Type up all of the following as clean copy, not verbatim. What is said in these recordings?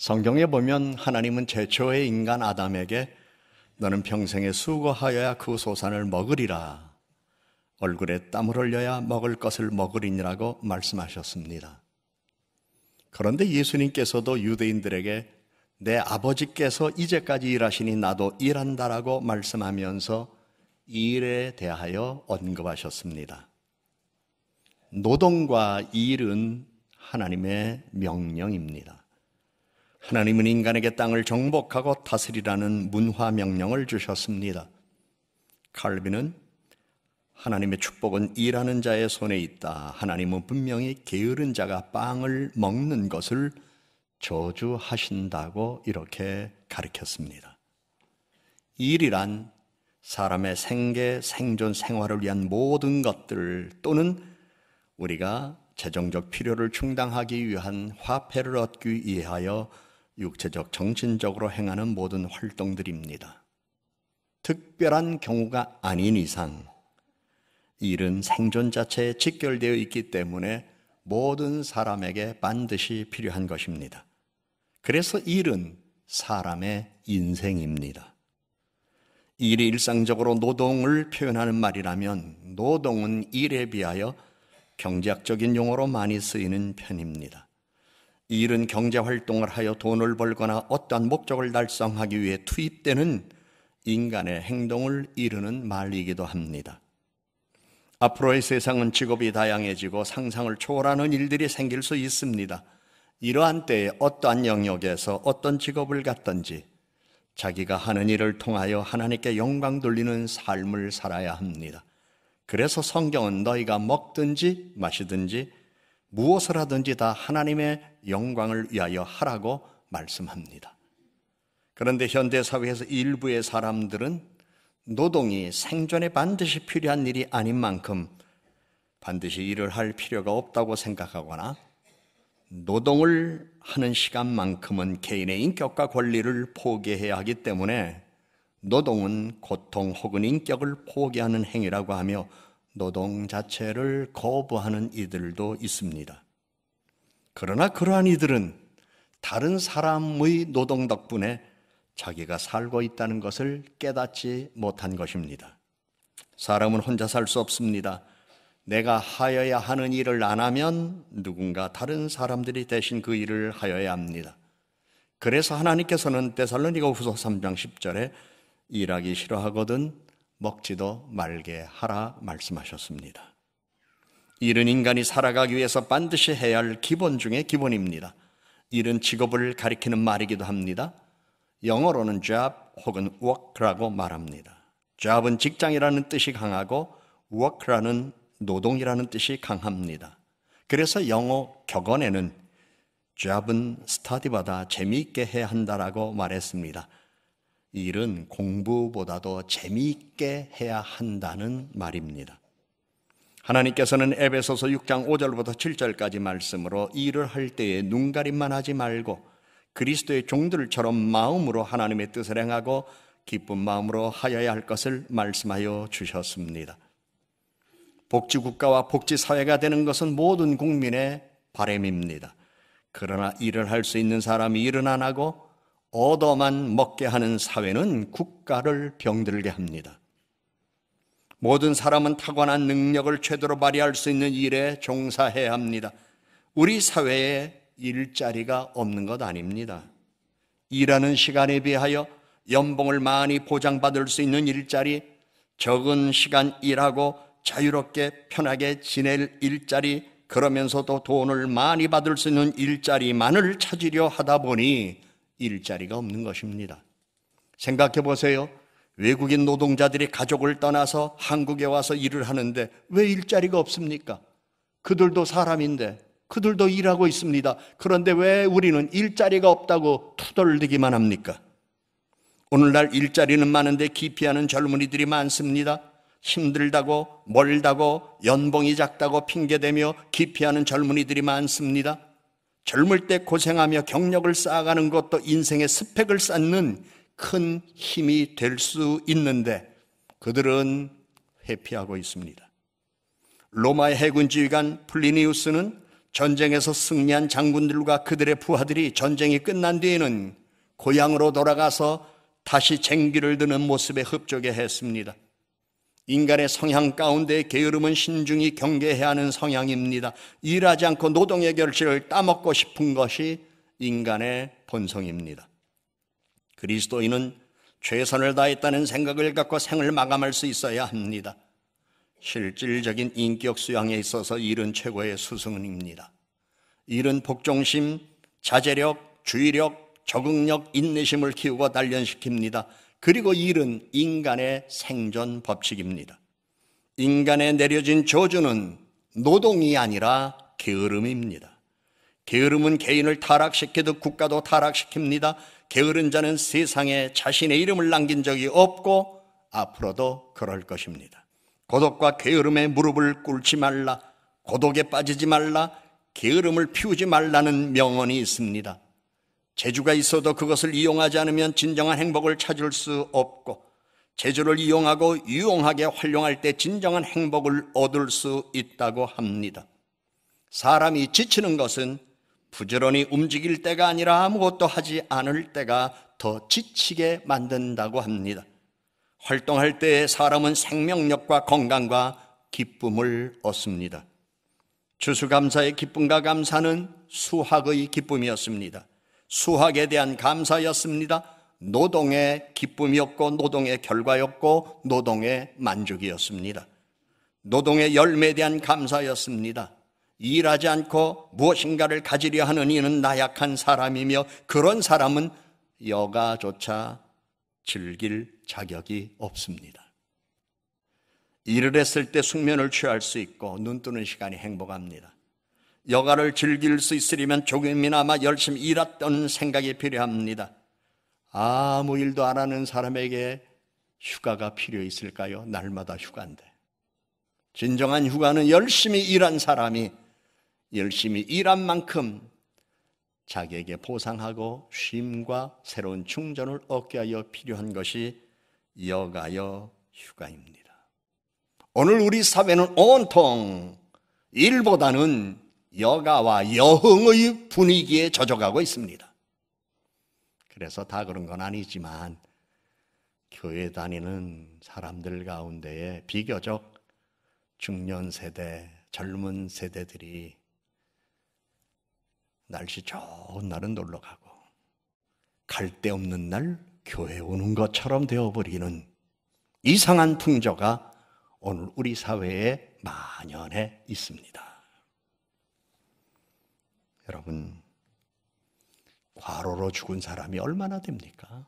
성경에 보면 하나님은 최초의 인간 아담에게 너는 평생에 수고하여야 그 소산을 먹으리라, 얼굴에 땀을 흘려야 먹을 것을 먹으리니라고 말씀하셨습니다. 그런데 예수님께서도 유대인들에게 내 아버지께서 이제까지 일하시니 나도 일한다라고 말씀하면서 일에 대하여 언급하셨습니다. 노동과 일은 하나님의 명령입니다. 하나님은 인간에게 땅을 정복하고 다스리라는 문화 명령을 주셨습니다. 칼빈은 하나님의 축복은 일하는 자의 손에 있다. 하나님은 분명히 게으른 자가 빵을 먹는 것을 저주하신다고 이렇게 가르쳤습니다. 일이란 사람의 생계, 생존, 생활을 위한 모든 것들 또는 우리가 재정적 필요를 충당하기 위한 화폐를 얻기 위하여 육체적, 정신적으로 행하는 모든 활동들입니다. 특별한 경우가 아닌 이상 일은 생존 자체에 직결되어 있기 때문에 모든 사람에게 반드시 필요한 것입니다. 그래서 일은 사람의 인생입니다. 일이 일상적으로 노동을 표현하는 말이라면 노동은 일에 비하여 경제학적인 용어로 많이 쓰이는 편입니다. 일은 경제활동을 하여 돈을 벌거나 어떠한 목적을 달성하기 위해 투입되는 인간의 행동을 이루는 말이기도 합니다. 앞으로의 세상은 직업이 다양해지고 상상을 초월하는 일들이 생길 수 있습니다. 이러한 때에 어떠한 영역에서 어떤 직업을 갖든지 자기가 하는 일을 통하여 하나님께 영광 돌리는 삶을 살아야 합니다. 그래서 성경은 너희가 먹든지 마시든지 무엇을 하든지 다 하나님의 영광을 위하여 하라고 말씀합니다. 그런데 현대사회에서 일부의 사람들은 노동이 생존에 반드시 필요한 일이 아닌 만큼 반드시 일을 할 필요가 없다고 생각하거나 노동을 하는 시간만큼은 개인의 인격과 권리를 포기해야 하기 때문에 노동은 고통 혹은 인격을 포기하는 행위라고 하며 노동 자체를 거부하는 이들도 있습니다. 그러나 그러한 이들은 다른 사람의 노동 덕분에 자기가 살고 있다는 것을 깨닫지 못한 것입니다. 사람은 혼자 살 수 없습니다. 내가 하여야 하는 일을 안 하면 누군가 다른 사람들이 대신 그 일을 하여야 합니다. 그래서 하나님께서는 데살로니가후서 3장 10절에 일하기 싫어하거든 먹지도 말게 하라 말씀하셨습니다. 일은 인간이 살아가기 위해서 반드시 해야 할 기본 중에 기본입니다. 일은 직업을 가리키는 말이기도 합니다. 영어로는 job 혹은 work라고 말합니다. job은 직장이라는 뜻이 강하고 work라는 노동이라는 뜻이 강합니다. 그래서 영어 격언에는 job은 study보다 재미있게 해야 한다라고 말했습니다. 일은 공부보다도 재미있게 해야 한다는 말입니다. 하나님께서는 에베소서 6장 5절부터 7절까지 말씀으로 일을 할 때에 눈가림만 하지 말고 그리스도의 종들처럼 마음으로 하나님의 뜻을 행하고 기쁜 마음으로 하여야 할 것을 말씀하여 주셨습니다. 복지국가와 복지사회가 되는 것은 모든 국민의 바람입니다. 그러나 일을 할 수 있는 사람이 일은 안 하고 얻어만 먹게 하는 사회는 국가를 병들게 합니다. 모든 사람은 타고난 능력을 최대로 발휘할 수 있는 일에 종사해야 합니다. 우리 사회에 일자리가 없는 것 아닙니다. 일하는 시간에 비하여 연봉을 많이 보장받을 수 있는 일자리, 적은 시간 일하고 자유롭게 편하게 지낼 일자리, 그러면서도 돈을 많이 받을 수 있는 일자리만을 찾으려 하다 보니 일자리가 없는 것입니다. 생각해 보세요. 외국인 노동자들이 가족을 떠나서 한국에 와서 일을 하는데 왜 일자리가 없습니까? 그들도 사람인데 그들도 일하고 있습니다. 그런데 왜 우리는 일자리가 없다고 투덜대기만 합니까? 오늘날 일자리는 많은데 기피하는 젊은이들이 많습니다. 힘들다고 멀다고 연봉이 작다고 핑계대며 기피하는 젊은이들이 많습니다. 젊을 때 고생하며 경력을 쌓아가는 것도 인생의 스펙을 쌓는 큰 힘이 될 수 있는데 그들은 회피하고 있습니다. 로마의 해군 지휘관 플리니우스는 전쟁에서 승리한 장군들과 그들의 부하들이 전쟁이 끝난 뒤에는 고향으로 돌아가서 다시 쟁기를 드는 모습에 흡족해 했습니다. 인간의 성향 가운데 게으름은 신중히 경계해야 하는 성향입니다. 일하지 않고 노동의 결실을 따먹고 싶은 것이 인간의 본성입니다. 그리스도인은 최선을 다했다는 생각을 갖고 생을 마감할 수 있어야 합니다. 실질적인 인격 수양에 있어서 일은 최고의 스승입니다. 일은 복종심, 자제력, 주의력, 적응력, 인내심을 키우고 단련시킵니다. 그리고 일은 인간의 생존 법칙입니다. 인간에 내려진 저주는 노동이 아니라 게으름입니다. 게으름은 개인을 타락시키듯 국가도 타락시킵니다. 게으른 자는 세상에 자신의 이름을 남긴 적이 없고 앞으로도 그럴 것입니다. 고독과 게으름에 무릎을 꿇지 말라, 고독에 빠지지 말라, 게으름을 피우지 말라는 명언이 있습니다. 재주가 있어도 그것을 이용하지 않으면 진정한 행복을 찾을 수 없고, 재주를 이용하고 유용하게 활용할 때 진정한 행복을 얻을 수 있다고 합니다. 사람이 지치는 것은 부지런히 움직일 때가 아니라 아무것도 하지 않을 때가 더 지치게 만든다고 합니다. 활동할 때 사람은 생명력과 건강과 기쁨을 얻습니다. 추수감사의 기쁨과 감사는 수확의 기쁨이었습니다. 수확에 대한 감사였습니다. 노동의 기쁨이었고 노동의 결과였고 노동의 만족이었습니다. 노동의 열매에 대한 감사였습니다. 일하지 않고 무엇인가를 가지려 하는 이는 나약한 사람이며 그런 사람은 여가조차 즐길 자격이 없습니다. 일을 했을 때 숙면을 취할 수 있고 눈 뜨는 시간이 행복합니다. 여가를 즐길 수 있으려면 조금이나마 열심히 일했던 생각이 필요합니다. 아무 일도 안 하는 사람에게 휴가가 필요 있을까요? 날마다 휴가인데. 진정한 휴가는 열심히 일한 사람이 열심히 일한 만큼 자기에게 보상하고 쉼과 새로운 충전을 얻게 하여 필요한 것이 여가여 휴가입니다. 오늘 우리 사회는 온통 일보다는 여가와 여흥의 분위기에 젖어가고 있습니다. 그래서 다 그런 건 아니지만 교회 다니는 사람들 가운데에 비교적 중년 세대, 젊은 세대들이 날씨 좋은 날은 놀러 가고 갈 데 없는 날 교회 오는 것처럼 되어버리는 이상한 풍조가 오늘 우리 사회에 만연해 있습니다. 여러분, 과로로 죽은 사람이 얼마나 됩니까?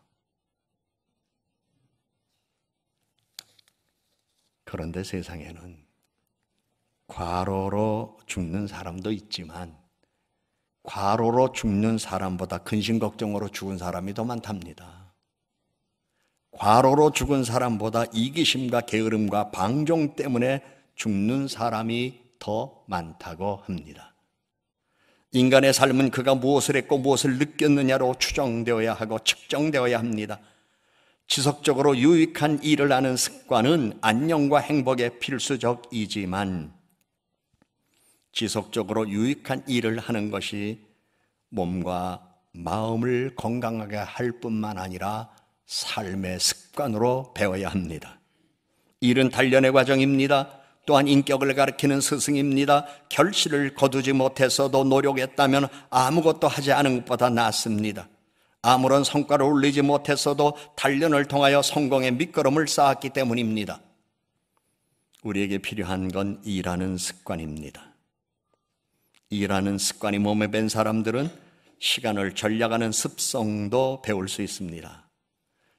그런데 세상에는 과로로 죽는 사람도 있지만 과로로 죽는 사람보다 근심 걱정으로 죽은 사람이 더 많답니다. 과로로 죽은 사람보다 이기심과 게으름과 방종 때문에 죽는 사람이 더 많다고 합니다. 인간의 삶은 그가 무엇을 했고 무엇을 느꼈느냐로 추정되어야 하고 측정되어야 합니다. 지속적으로 유익한 일을 하는 습관은 안녕과 행복에 필수적이지만 지속적으로 유익한 일을 하는 것이 몸과 마음을 건강하게 할 뿐만 아니라 삶의 습관으로 배워야 합니다. 일은 단련의 과정입니다. 또한 인격을 가리키는 스승입니다. 결실을 거두지 못했어도 노력했다면 아무것도 하지 않은 것보다 낫습니다. 아무런 성과를 올리지 못했어도 단련을 통하여 성공의 밑거름을 쌓았기 때문입니다. 우리에게 필요한 건 일하는 습관입니다. 일하는 습관이 몸에 밴 사람들은 시간을 전략하는 습성도 배울 수 있습니다.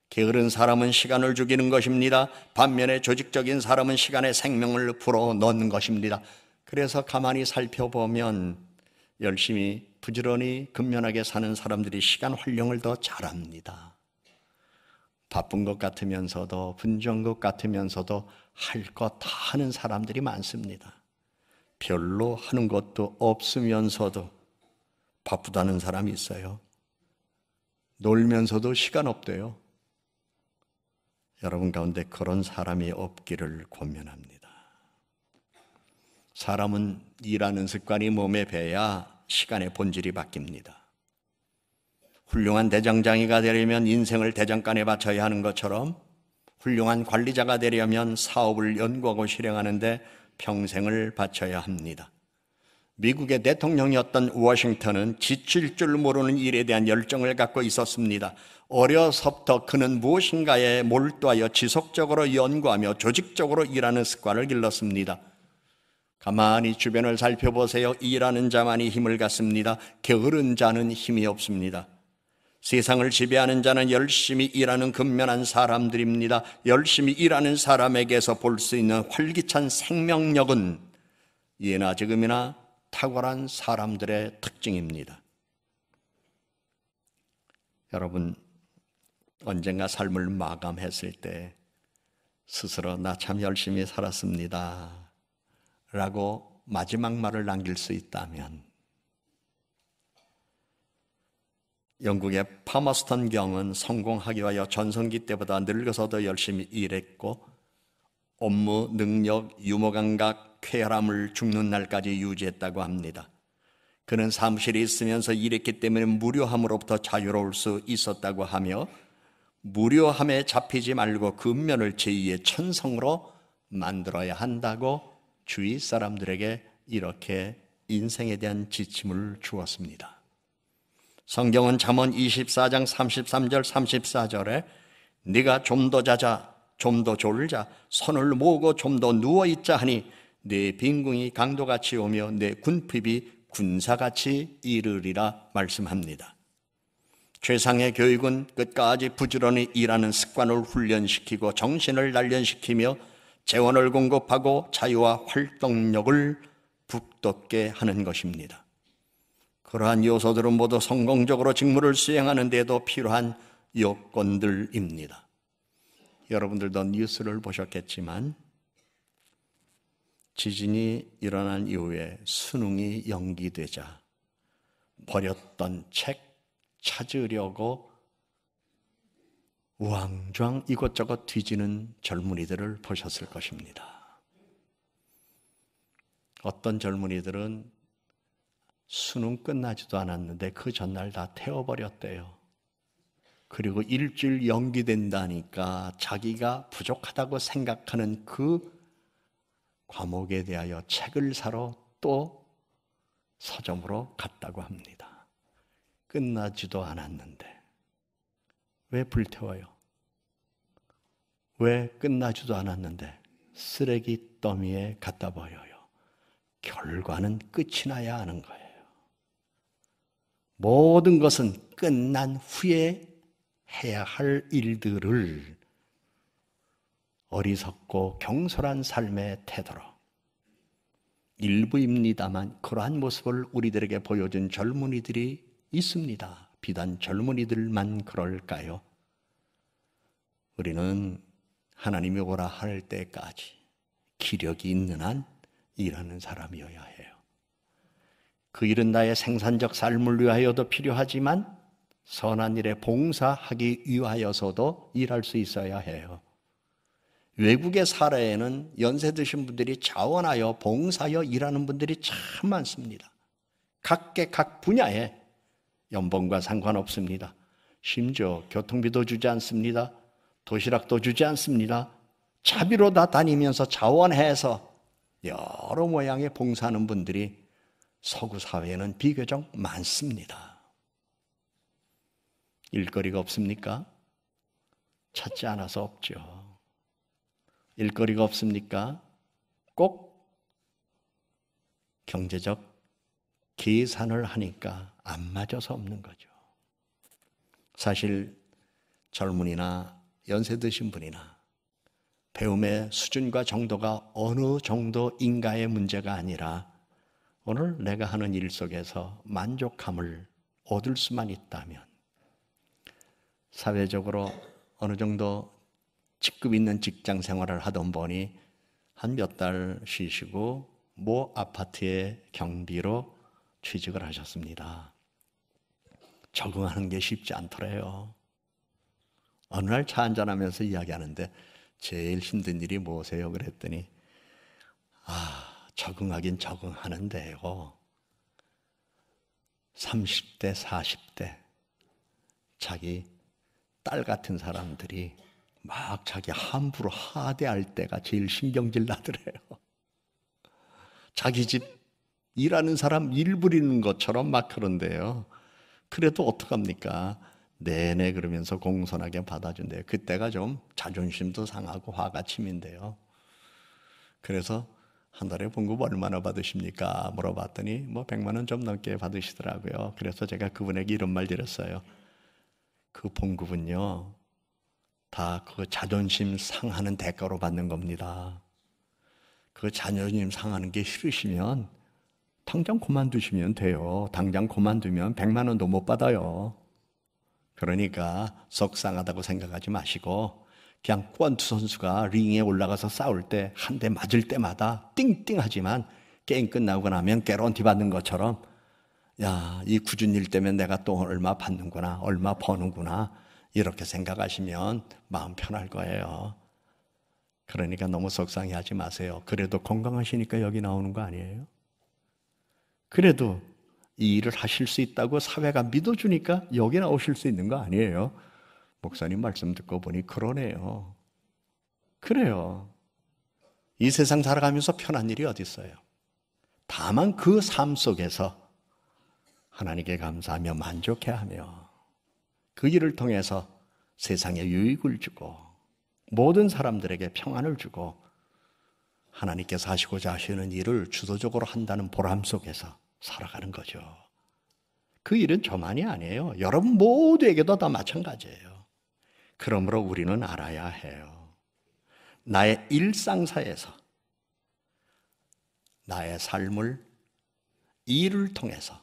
게으른 사람은 시간을 죽이는 것입니다. 반면에 조직적인 사람은 시간에 생명을 불어넣는 것입니다. 그래서 가만히 살펴보면 열심히 부지런히 근면하게 사는 사람들이 시간 활용을 더 잘합니다. 바쁜 것 같으면서도 분주한 것 같으면서도 할 것 다 하는 사람들이 많습니다. 별로 하는 것도 없으면서도 바쁘다는 사람이 있어요. 놀면서도 시간 없대요. 여러분 가운데 그런 사람이 없기를 권면합니다. 사람은 일하는 습관이 몸에 배야 시간의 본질이 바뀝니다. 훌륭한 대장장이가 되려면 인생을 대장간에 바쳐야 하는 것처럼 훌륭한 관리자가 되려면 사업을 연구하고 실행하는데 평생을 바쳐야 합니다. 미국의 대통령이었던 워싱턴은 지칠 줄 모르는 일에 대한 열정을 갖고 있었습니다. 어려서부터 그는 무엇인가에 몰두하여 지속적으로 연구하며 조직적으로 일하는 습관을 길렀습니다. 가만히 주변을 살펴보세요. 일하는 자만이 힘을 갖습니다. 게으른 자는 힘이 없습니다. 세상을 지배하는 자는 열심히 일하는 근면한 사람들입니다. 열심히 일하는 사람에게서 볼 수 있는 활기찬 생명력은 예나 지금이나 탁월한 사람들의 특징입니다. 여러분, 언젠가 삶을 마감했을 때 스스로 나 참 열심히 살았습니다 라고 마지막 말을 남길 수 있다면, 영국의 파머스턴 경은 성공하기 위하여 전성기 때보다 늙어서도 열심히 일했고 업무, 능력, 유머 감각, 쾌활함을 죽는 날까지 유지했다고 합니다. 그는 사무실에 있으면서 일했기 때문에 무료함으로부터 자유로울 수 있었다고 하며, 무료함에 잡히지 말고 근면을 제2의 천성으로 만들어야 한다고 주위 사람들에게 이렇게 인생에 대한 지침을 주었습니다. 성경은 잠언 24장 33절 34절에 네가 좀 더 자자, 좀 더 졸자, 손을 모으고 좀 더 누워있자 하니 내 빈궁이 강도같이 오며 내 군핍이 군사같이 이르리라 말씀합니다. 최상의 교육은 끝까지 부지런히 일하는 습관을 훈련시키고 정신을 단련시키며 재원을 공급하고 자유와 활동력을 북돋게 하는 것입니다. 그러한 요소들은 모두 성공적으로 직무를 수행하는 데도 필요한 요건들입니다. 여러분들도 뉴스를 보셨겠지만 지진이 일어난 이후에 수능이 연기되자 버렸던 책 찾으려고 우왕좌왕 이것저것 뒤지는 젊은이들을 보셨을 것입니다. 어떤 젊은이들은 수능 끝나지도 않았는데 그 전날 다 태워버렸대요. 그리고 일주일 연기된다니까 자기가 부족하다고 생각하는 그 과목에 대하여 책을 사러 또 서점으로 갔다고 합니다. 끝나지도 않았는데 왜 불태워요? 왜 끝나지도 않았는데 쓰레기 더미에 갖다 버려요? 결과는 끝이 나야 하는 거예요. 모든 것은 끝난 후에 해야 할 일들을 어리석고 경솔한 삶의 태도로, 일부입니다만 그러한 모습을 우리들에게 보여준 젊은이들이 있습니다. 비단 젊은이들만 그럴까요? 우리는 하나님이 오라 할 때까지 기력이 있는 한 일하는 사람이어야 해요. 그 일은 나의 생산적 삶을 위하여도 필요하지만 선한 일에 봉사하기 위하여서도 일할 수 있어야 해요. 외국의 사례에는 연세 드신 분들이 자원하여 봉사하여 일하는 분들이 참 많습니다. 각 분야에 연봉과 상관없습니다. 심지어 교통비도 주지 않습니다. 도시락도 주지 않습니다. 차비로 다 다니면서 자원해서 여러 모양의 봉사하는 분들이 서구 사회에는 비교적 많습니다. 일거리가 없습니까? 찾지 않아서 없죠. 일거리가 없습니까? 꼭 경제적 계산을 하니까 안 맞아서 없는 거죠. 사실 젊은이나 연세 드신 분이나 배움의 수준과 정도가 어느 정도인가의 문제가 아니라 오늘 내가 하는 일 속에서 만족감을 얻을 수만 있다면, 사회적으로 어느 정도 직급 있는 직장 생활을 하던 분이 한 몇 달 쉬시고 모 아파트의 경비로 취직을 하셨습니다. 적응하는 게 쉽지 않더래요. 어느 날 차 한잔하면서 이야기하는데 제일 힘든 일이 뭐세요? 그랬더니 적응하긴 적응하는데요. 30대, 40대 자기 딸 같은 사람들이 막 자기 함부로 하대할 때가 제일 신경질 나더래요. 자기 집 일하는 사람 일 부리는 것처럼 막 그런데요. 그래도 어떡합니까? 네네 그러면서 공손하게 받아준대요. 그때가 좀 자존심도 상하고 화가 치민데요. 그래서 한 달에 봉급 얼마나 받으십니까? 물어봤더니 뭐 100만 원 좀 넘게 받으시더라고요. 그래서 제가 그분에게 이런 말 드렸어요. 그 봉급은요, 다 그 자존심 상하는 대가로 받는 겁니다. 그 자존심 상하는 게 싫으시면 당장 그만두시면 돼요. 당장 그만두면 100만 원도 못 받아요. 그러니까 속상하다고 생각하지 마시고 그냥 권투 선수가 링에 올라가서 싸울 때 한 대 맞을 때마다 띵띵하지만 게임 끝나고 나면 개런티 받는 것처럼 야, 이 굳은 일 때문에 내가 또 얼마 받는구나, 얼마 버는구나 이렇게 생각하시면 마음 편할 거예요. 그러니까 너무 속상해하지 마세요. 그래도 건강하시니까 여기 나오는 거 아니에요? 그래도 이 일을 하실 수 있다고 사회가 믿어주니까 여기 나오실 수 있는 거 아니에요? 목사님 말씀 듣고 보니 그러네요. 그래요. 이 세상 살아가면서 편한 일이 어디 있어요? 다만 그 삶 속에서 하나님께 감사하며 만족해하며 그 일을 통해서 세상에 유익을 주고 모든 사람들에게 평안을 주고 하나님께서 하시고자 하시는 일을 주도적으로 한다는 보람 속에서 살아가는 거죠. 그 일은 저만이 아니에요. 여러분 모두에게도 다 마찬가지예요. 그러므로 우리는 알아야 해요. 나의 일상사에서 나의 삶을 일을 통해서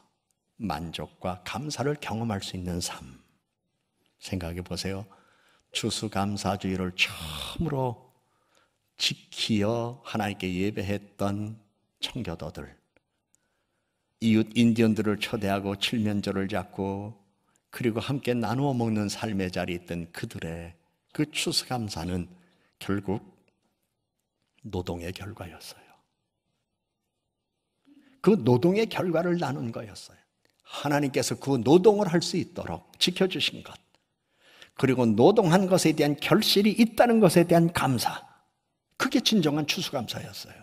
만족과 감사를 경험할 수 있는 삶. 생각해 보세요. 추수감사주의를 처음으로 지키어 하나님께 예배했던 청교도들, 이웃 인디언들을 초대하고 칠면조를 잡고 그리고 함께 나누어 먹는 삶의 자리에 있던 그들의 그 추수감사는 결국 노동의 결과였어요. 그 노동의 결과를 나눈 거였어요. 하나님께서 그 노동을 할 수 있도록 지켜주신 것, 그리고 노동한 것에 대한 결실이 있다는 것에 대한 감사, 그게 진정한 추수감사였어요.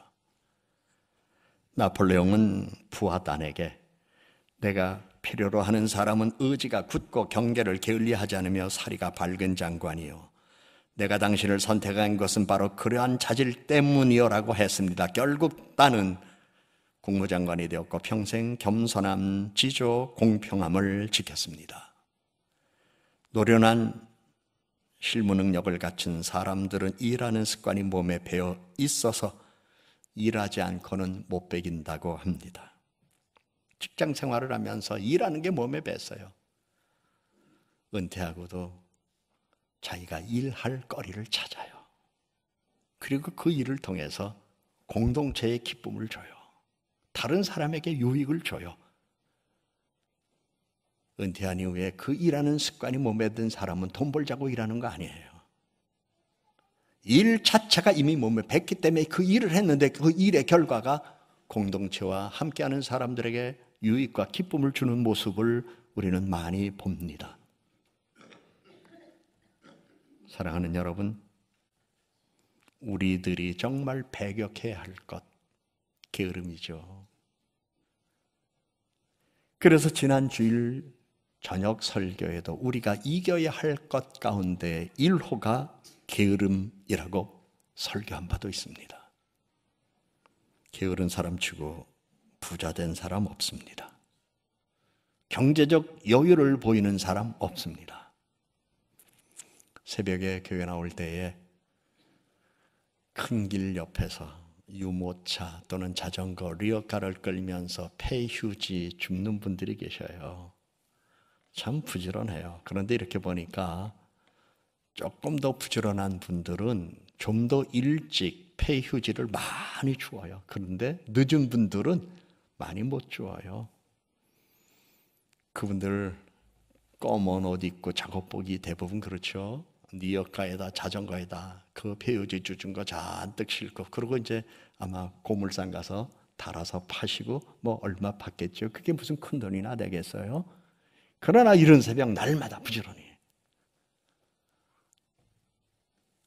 나폴레옹은 부하단에게 내가 필요로 하는 사람은 의지가 굳고 경계를 게을리하지 않으며 사리가 밝은 장관이요, 내가 당신을 선택한 것은 바로 그러한 자질 때문이요라고 했습니다. 결국 나는 국무장관이 되었고 평생 겸손함, 지조, 공평함을 지켰습니다. 노련한 실무 능력을 갖춘 사람들은 일하는 습관이 몸에 배어 있어서 일하지 않고는 못 배긴다고 합니다. 직장 생활을 하면서 일하는 게 몸에 뱄어요. 은퇴하고도 자기가 일할 거리를 찾아요. 그리고 그 일을 통해서 공동체에 기쁨을 줘요. 다른 사람에게 유익을 줘요. 은퇴한 이후에 그 일하는 습관이 몸에 든 사람은 돈 벌자고 일하는 거 아니에요. 일 자체가 이미 몸에 뱄기 때문에 그 일을 했는데 그 일의 결과가 공동체와 함께하는 사람들에게 유익과 기쁨을 주는 모습을 우리는 많이 봅니다. 사랑하는 여러분, 우리들이 정말 배격해야 할 것, 게으름이죠. 그래서 지난 주일 저녁 설교에도 우리가 이겨야 할 것 가운데 1호가 게으름이라고 설교한 바도 있습니다. 게으른 사람 치고 부자 된 사람 없습니다. 경제적 여유를 보이는 사람 없습니다. 새벽에 교회 나올 때에 큰 길 옆에서 유모차 또는 자전거, 리어카를 끌면서 폐휴지 줍는 분들이 계셔요. 참 부지런해요. 그런데 이렇게 보니까 조금 더 부지런한 분들은 좀 더 일찍 폐휴지를 많이 주어요. 그런데 늦은 분들은 많이 못 주어요. 그분들 검은 옷 입고 작업복이 대부분 그렇죠. 리어카에다 자전거에다 그 폐유지 주준 거 잔뜩 싣고, 그리고 이제 아마 고물상 가서 달아서 파시고 뭐 얼마 받겠죠. 그게 무슨 큰 돈이나 되겠어요? 그러나 이른 새벽 날마다 부지런히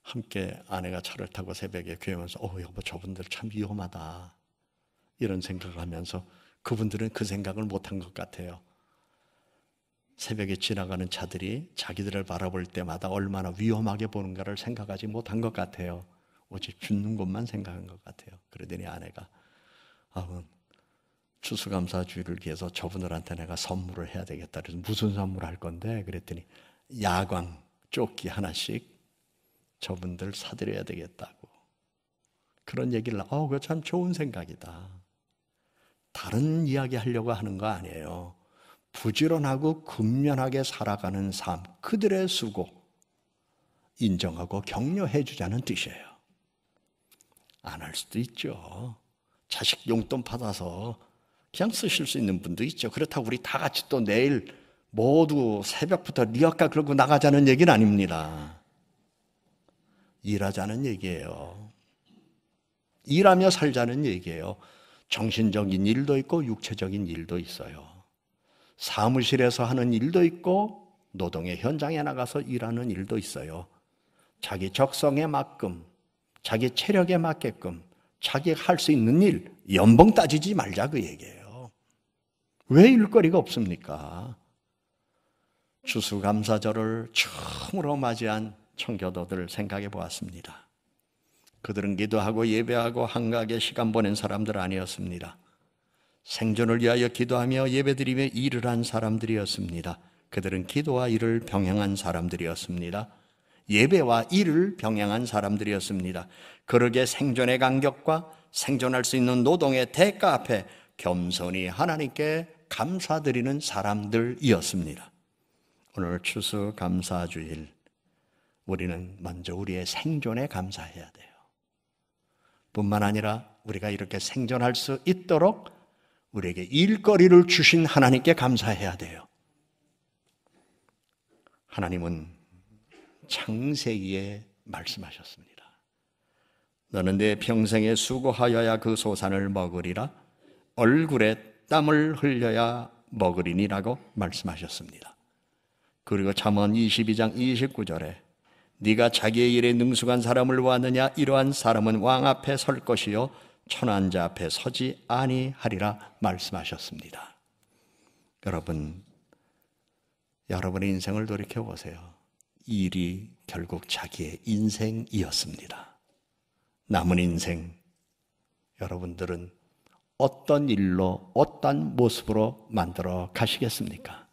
함께 아내가 차를 타고 새벽에 교회 오면서 여보 저분들 참 위험하다 이런 생각을 하면서 그분들은 그 생각을 못한 것 같아요. 새벽에 지나가는 차들이 자기들을 바라볼 때마다 얼마나 위험하게 보는가를 생각하지 못한 것 같아요. 오직 죽는 것만 생각한 것 같아요. 그러더니 아내가 추수감사주의를 위해서 저분들한테 내가 선물을 해야 되겠다. 그래서 무슨 선물을 할 건데? 그랬더니 야광 조끼 하나씩 저분들 사드려야 되겠다고. 그런 얘기를 그거 참 좋은 생각이다. 다른 이야기 하려고 하는 거 아니에요. 부지런하고 근면하게 살아가는 삶, 그들의 수고 인정하고 격려해 주자는 뜻이에요. 안 할 수도 있죠. 자식 용돈 받아서 그냥 쓰실 수 있는 분도 있죠. 그렇다고 우리 다 같이 또 내일 모두 새벽부터 리어카 끌고 나가자는 얘기는 아닙니다. 일하자는 얘기예요. 일하며 살자는 얘기예요. 정신적인 일도 있고 육체적인 일도 있어요. 사무실에서 하는 일도 있고 노동의 현장에 나가서 일하는 일도 있어요. 자기 적성에 맞끔, 자기 체력에 맞게끔 자기가 할 수 있는 일, 연봉 따지지 말자 그 얘기예요. 왜 일거리가 없습니까? 추수감사절을 처음으로 맞이한 청교도들 생각해 보았습니다. 그들은 기도하고 예배하고 한가하게 시간 보낸 사람들 아니었습니다. 생존을 위하여 기도하며 예배드리며 일을 한 사람들이었습니다. 그들은 기도와 일을 병행한 사람들이었습니다. 예배와 일을 병행한 사람들이었습니다. 그러게 생존의 간격과 생존할 수 있는 노동의 대가 앞에 겸손히 하나님께 감사드리는 사람들이었습니다. 오늘 추수감사주일 우리는 먼저 우리의 생존에 감사해야 돼요. 뿐만 아니라 우리가 이렇게 생존할 수 있도록 우리에게 일거리를 주신 하나님께 감사해야 돼요. 하나님은 창세기에 말씀하셨습니다. 너는 내 평생에 수고하여야 그 소산을 먹으리라. 얼굴에 땀을 흘려야 먹으리니라고 말씀하셨습니다. 그리고 잠언 22장 29절에 네가 자기의 일에 능숙한 사람을 보았느냐? 이러한 사람은 왕 앞에 설 것이요 천한 자 앞에 서지 아니하리라 말씀하셨습니다. 여러분의 인생을 돌이켜보세요. 일이 결국 자기의 인생이었습니다. 남은 인생 여러분들은 어떤 일로 어떤 모습으로 만들어 가시겠습니까?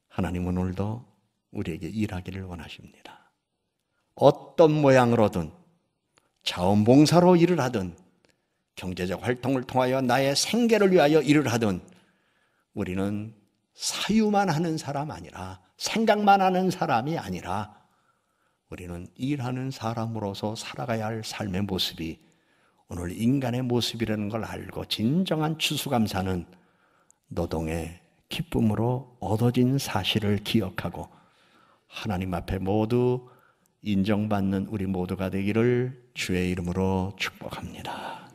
하나님은 오늘도 우리에게 일하기를 원하십니다. 어떤 모양으로든 자원봉사로 일을 하든 경제적 활동을 통하여 나의 생계를 위하여 일을 하든 우리는 사유만 하는 사람 아니라 생각만 하는 사람이 아니라 우리는 일하는 사람으로서 살아가야 할 삶의 모습이 오늘 인간의 모습이라는 걸 알고 진정한 추수감사는 노동의 기쁨으로 얻어진 사실을 기억하고 하나님 앞에 모두 인정받는 우리 모두가 되기를 주의 이름으로 축복합니다.